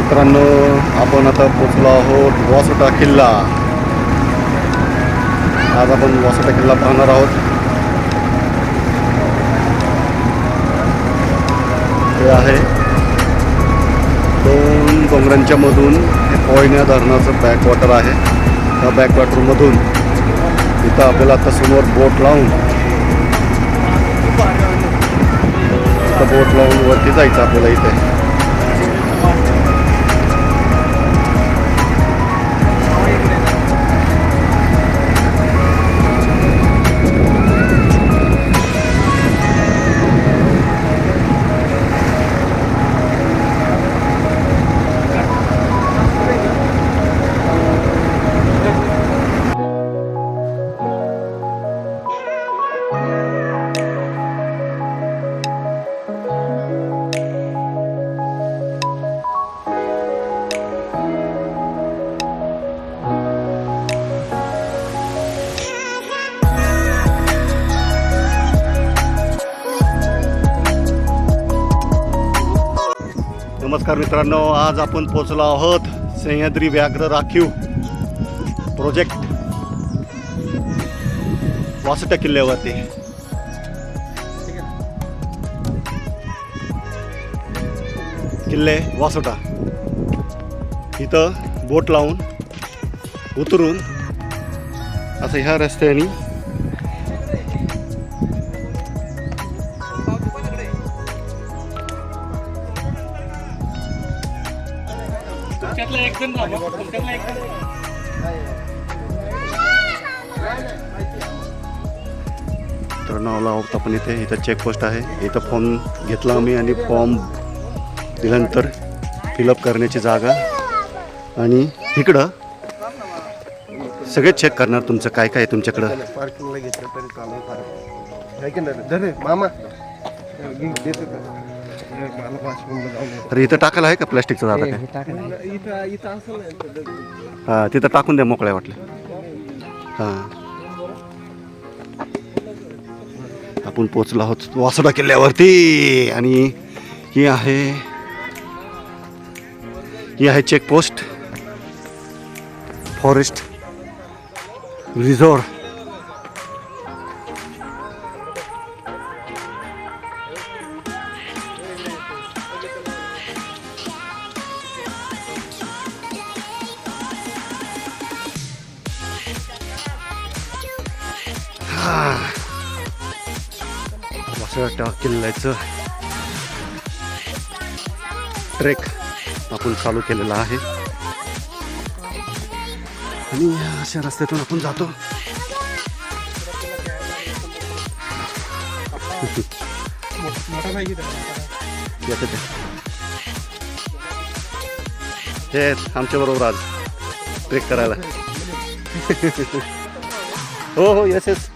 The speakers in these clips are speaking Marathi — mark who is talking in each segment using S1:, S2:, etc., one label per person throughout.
S1: मित्रांनो, आपण आता पोचलो आहोत वासोटा किल्ला. आज आपण वासोटा किल्ला पाहणार आहोत. हे आहे 2 डोंगरांच्या मधून हे कोयना धरणाचं बॅकवॉटर आहे. त्या बॅकवॉटरमधून इथं आपल्याला आता समोर बोट लावून वरती जायचं आपल्याला इथे. नमस्कार मित्रांनो, आज आपण पोचलो आहोत सह्याद्री व्याघ्र राखीव प्रोजेक्ट वासोटा किल्ल्यावरती. किल्ले वासोटा इथं बोट लावून उतरून असं ह्या रस्त्याने तर नावला आहोत आपण इथे. इथं चेकपोस्ट आहे. इथं फॉर्म घेतला आम्ही आणि फॉर्म दिल्यानंतर फिलअप करण्याची जागा. आणि इकडं सगळे चेक करणार तुमचं काय काय तुमच्याकडं.
S2: पार्किंगला घेतलं तरी चालेल. मामा
S1: अरे इथं टाकायला आहे का प्लॅस्टिकचा जागा काय? हां, तिथं टाकून द्या मोकळ्या वाटलं. हां, आपण पोचलो आहोत वासोटा किल्ल्यावरती. आणि ही आहे चेकपोस्ट फॉरेस्ट रिझॉर्ट. वासोटा किल्ल्याचं ट्रेक आपण चालू केलेला आहे. आणि अशा रस्त्यातून आपण जातो. हे आमच्या बरोबर आज ट्रेक करायला. हो हो, येस येस.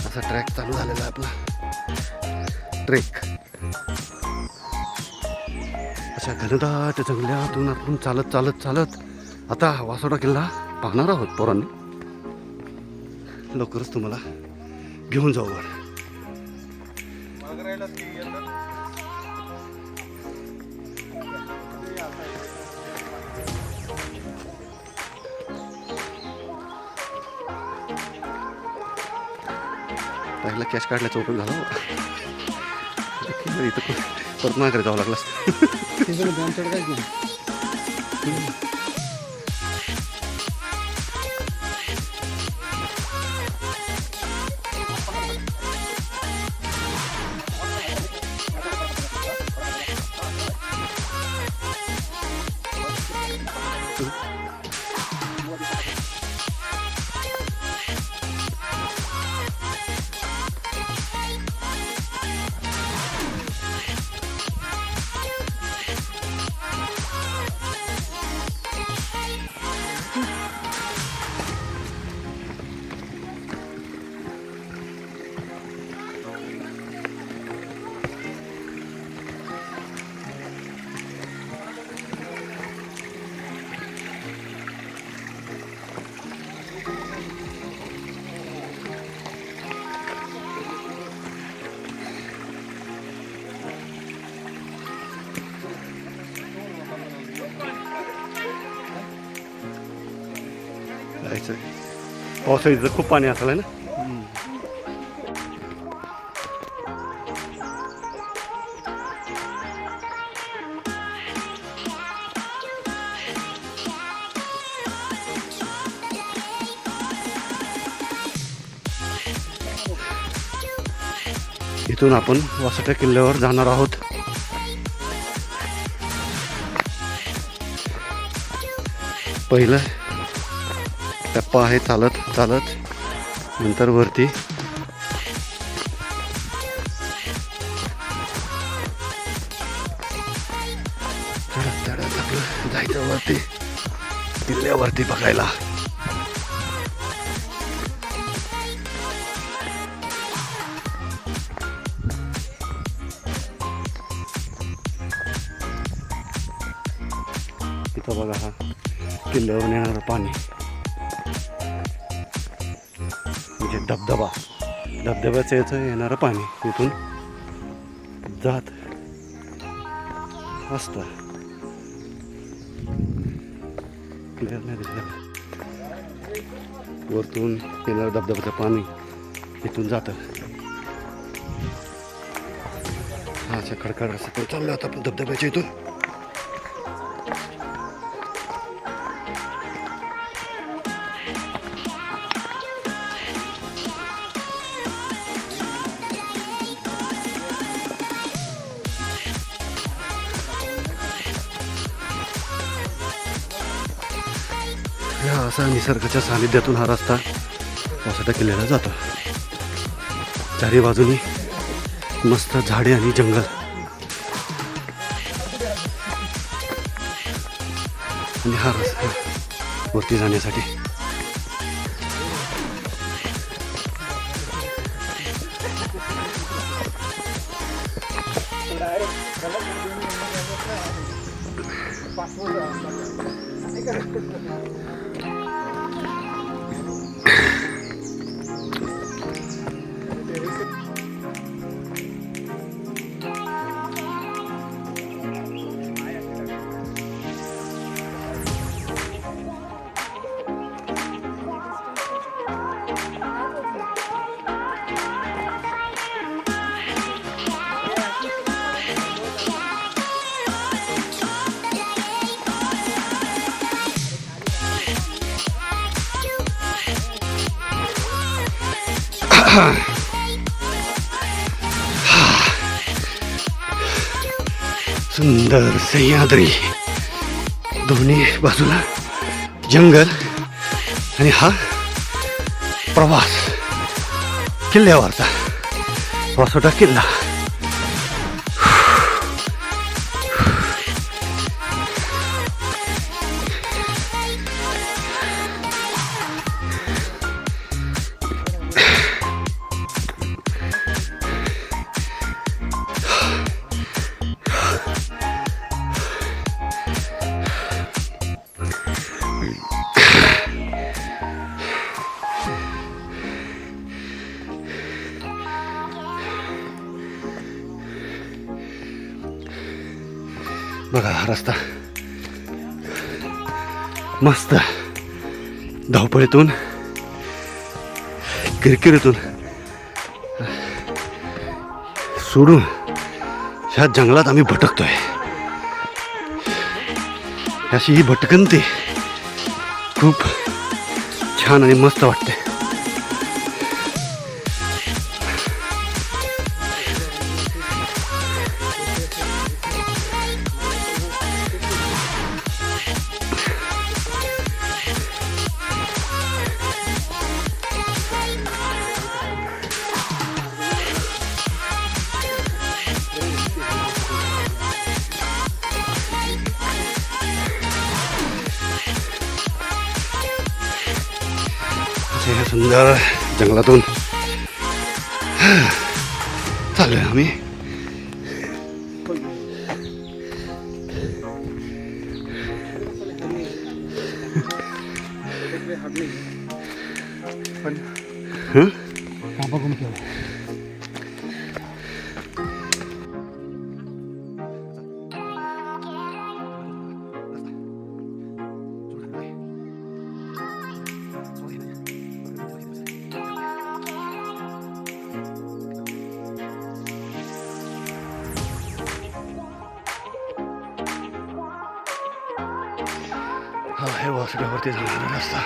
S1: असा ट्रॅक चालू झालेला आहे आपला. ट्रेक अशा घनदाट जंगलातून आपण चालत चालत चालत आता वासोटा किल्ला पाहणार आहोत पोरांनी. लवकरच तुम्हाला घेऊन जाऊ. पहिला कॅश काढल्याचा उपयोग झाला. इथं परत माघारी जावं लागलं असतं. वाटायचं. पावसाळ्याचं खूप पाणी असेल ना. इथून आपण वासोटा किल्ल्यावर जाणार आहोत. पहिलं टप्पा आहे चालत चालत, नंतर वरती चढत चढत आपलं जायचं वरती किल्ल्यावरती बघायला. इथं बघा हा किल्ल्यावरून येणारं पाणी म्हणजे धबधबा, धबधब्याचं याचं येणारं पाणी इथून जात असतं. क्लिअर नाही दिसलं. वरतून येणारं धबधब्याचं पाणी इथून जातं. हा अशा खडखड रस्ता चाललो आता आपण धबधब्याच्या इथून. हा असा निसर्गाच्या सानिध्यातून हा रस्ता वासोटा किल्ल्याला जातो. चारी बाजूनी मस्त झाडे आणि जंगल. आणि हा रस्ता वरती जाण्यासाठी. सुंदर सह्याद्री, दोन्ही बाजूला जंगल आणि हा प्रवास किल्ल्यावरचा वासोटा किल्ला. बघा हा रस्ता मस्त धावपळीतून किरकिरीतून सोडून ह्या जंगलात आम्ही भटकतोय. अशी ही भटकंती खूप छान आणि मस्त वाटते. सुंदर जंगलातून चाललोय आम्ही. हा आहे वासुदेवावरती जाणारा रस्ता.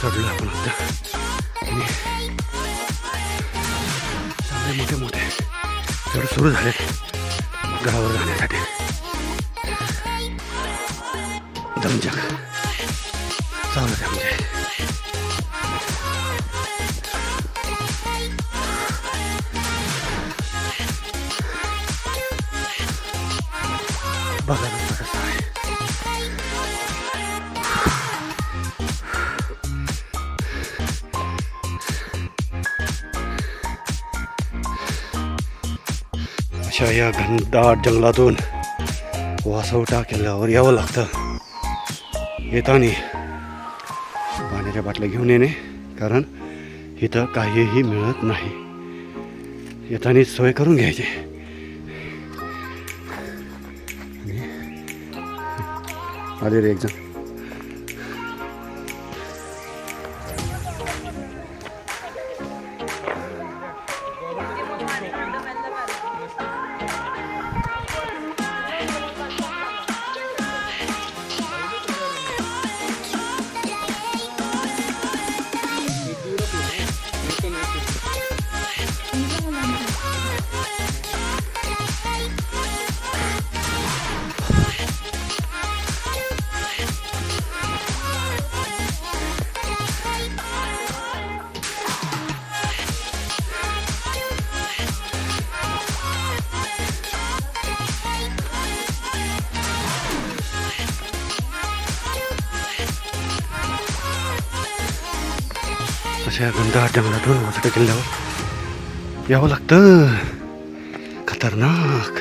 S1: चढलो आपण आता आणि चांगले मोठे मोठे चढ सुरू झाले गडावर जाण्यासाठी. दमजक चालू आहे म्हणजे बघा कसं आहे. अशा या घनदाट जंगलातून वासवटा किल्ल्यावर यावं लागतं. येताना पाण्याच्या बाटल्या घेऊन येणे, कारण इथं काहीही मिळत नाही. येताना सोय करून घ्यायची. आले रे एक जण. अशा घनदाट जंगलातून वासवटा किल्ल्यावर यावं लागतं. खतरनाक.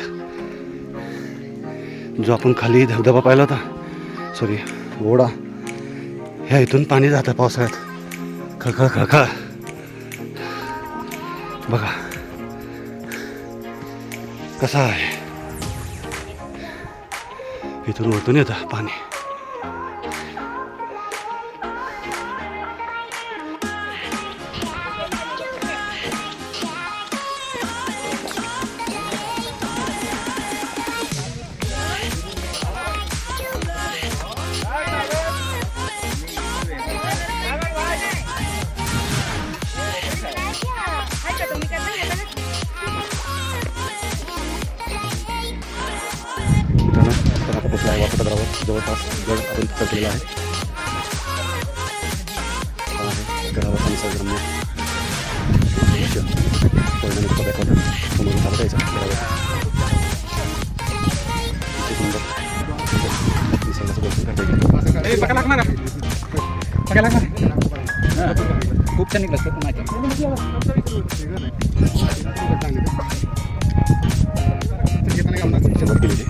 S1: जो आपण खाली धबधबा पाहिला होता, सॉरी ओढा, ह्या इथून पाणी जातं पावसाळ्यात. खळखळ खळखळ. बघा कसा आहे. इथून वरतून येतं पाणी. वासवटा गडावर जवळपास गड आपण चढलेला आहे. हा आहे गडावरचा निसर्गरम्य दृश्य. पौर्णिमेचा बॅकवॉटर समोरून चालत यायचा गडावर. सुंदर निसर्गाचं दर्शन करता येईल.
S3: खूप छान निघलं
S1: वर गेलेले.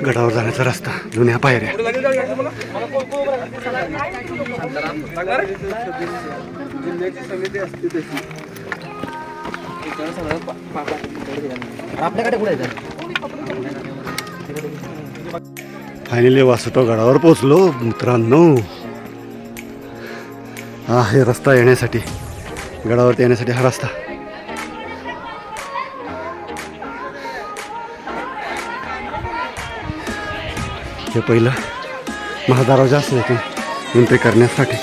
S1: गडावर जाण्याचा रस्ता, जुन्या पायऱ्या. फायनली वासवटा गडावर पोहोचलो मित्रांनो. हा हे रस्ता येण्यासाठी, गडावरती येण्यासाठी हा रस्ता. हे पहिलं महादरवाजा असं इथून एंट्री करण्यासाठी.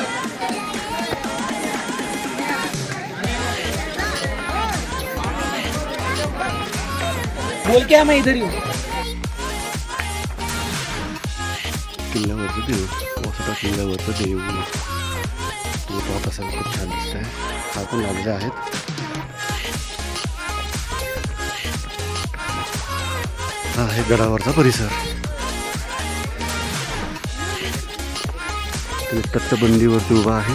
S3: बोल क्या मैं इधर ही हूँ.
S1: किल्ल्यावरचं देव, वसटा किल्ल्यावरचं देव तो पाहत असाल, खूप छान दिसत आहे. हा पण लावलेले आहेत. हा आहे गडावरचा परिसर. तुम्ही तटबंदीवरती उभा आहे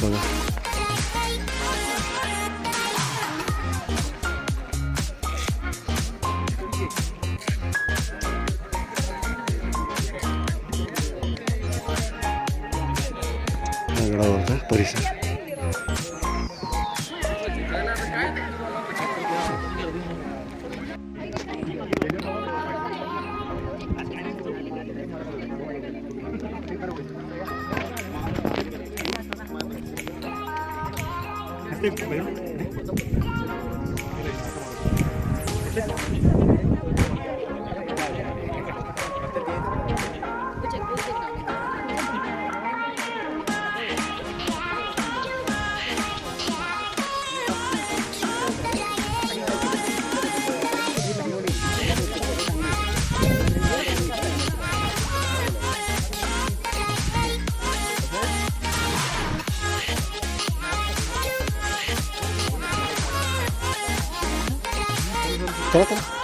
S1: बघा. हा गडावरचा परिसर. चला चला.